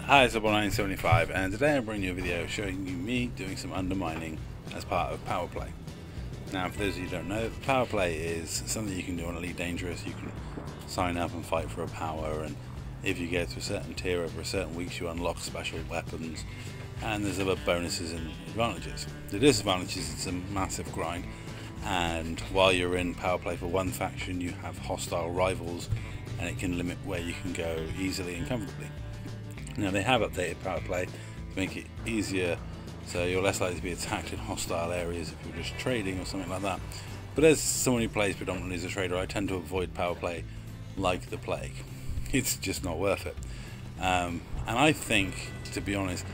Hi, it's Double975, and today I'm bringing you a video showing you me doing some undermining as part of Power Play. Now, for those of you who don't know, Power Play is something you can do on Elite Dangerous. You can sign up and fight for a power, and if you get to a certain tier over a certain weeks, you unlock special weapons, and there's other bonuses and advantages. The disadvantage is it's a massive grind, and while you're in Power Play for one faction, you have hostile rivals, and it can limit where you can go easily and comfortably. Now, they have updated Power Play to make it easier, so you're less likely to be attacked in hostile areas if you're just trading or something like that. But as someone who plays predominantly as a trader, I tend to avoid Power Play like the plague. It's just not worth it. And I think, to be honest,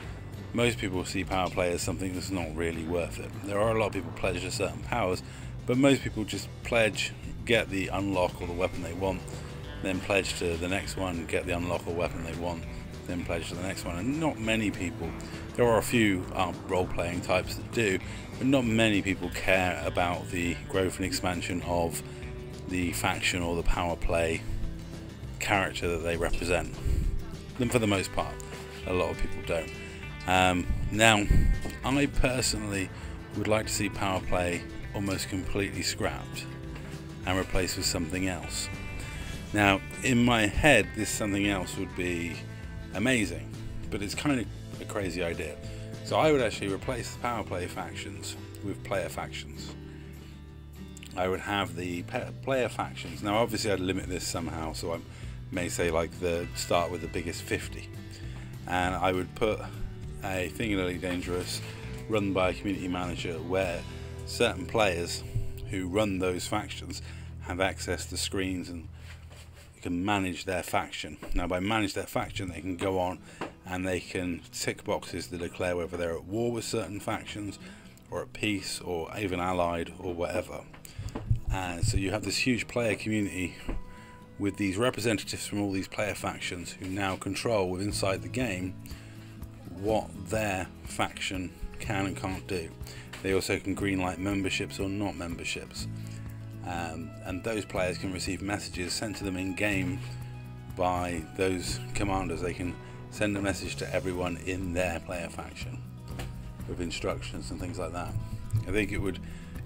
most people see Power Play as something that's not really worth it. There are a lot of people pledge to certain powers, but most people just pledge, get the unlock or the weapon they want, then pledge to the next one, get the unlock or weapon they want, then pledge to the next one. And not many people, there are a few role-playing types that do, but not many people care about the growth and expansion of the faction or the Power Play character that they represent. Then for the most part, a lot of people don't. Now, I personally would like to see Power Play almost completely scrapped and replaced with something else. Now, in my head, this something else would be amazing, but it's kind of a crazy idea. So I would actually replace the Power Play factions with player factions. I would have the player factions. Now, obviously, I'd limit this somehow, so I may say like the start with the biggest 50, and I would put a thing in Elite Dangerous run by a community manager where certain players who run those factions have access to screens and can manage their faction. Now, by manage their faction, they can go on and they can tick boxes to declare whether they're at war with certain factions or at peace or even allied or whatever. And so you have this huge player community with these representatives from all these player factions who now control inside the game what their faction can and can't do. They also can greenlight memberships or not memberships. And those players can receive messages sent to them in game by those commanders. They can send a message to everyone in their player faction with instructions and things like that. I think it would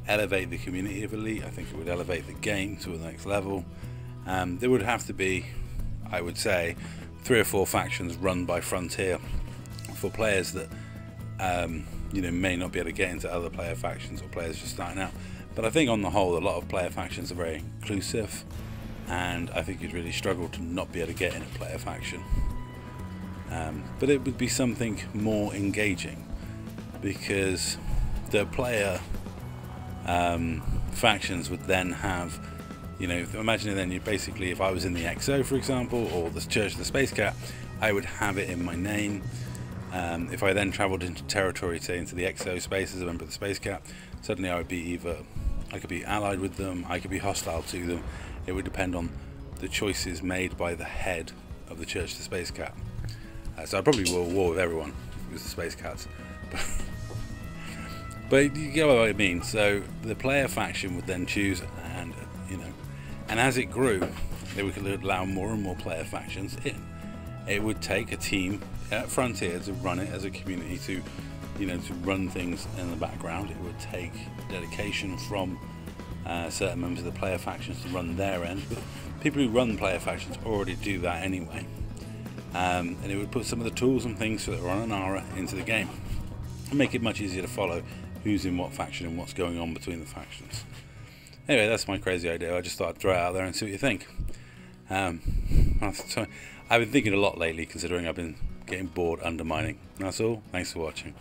elevate the community of Elite. I think it would elevate the game to the next level. There would have to be, I would say, 3 or 4 factions run by Frontier for players that may not be able to get into other player factions or players just starting out. But I think on the whole, a lot of player factions are very inclusive, and I think you'd really struggle to not be able to get in a player faction. But it would be something more engaging, because the player factions would then have, imagine then you basically, if I was in the XO, for example, or the Church of the Space Cat, I would have it in my name. If I then travelled into territory, say into the XO space as a member of the Space Cat, suddenly I would be I could be allied with them, I could be hostile to them. It would depend on the choices made by the head of the Church of the Space Cat. So I'd probably go to war with everyone if it was the Space Cats. But you get what I mean. So the player faction would then choose, and and as it grew, we could allow more and more player factions in. It would take a team at Frontier to run it as a community, to run things in the background. It would take dedication from certain members of the player factions to run their end, but people who run player factions already do that anyway. And it would put some of the tools and things that are on Inara into the game and make it much easier to follow who's in what faction and what's going on between the factions. Anyway, that's my crazy idea. I just thought I'd throw it out there and see what you think. I've been thinking a lot lately, considering I've been getting bored undermining. That's all. Thanks for watching.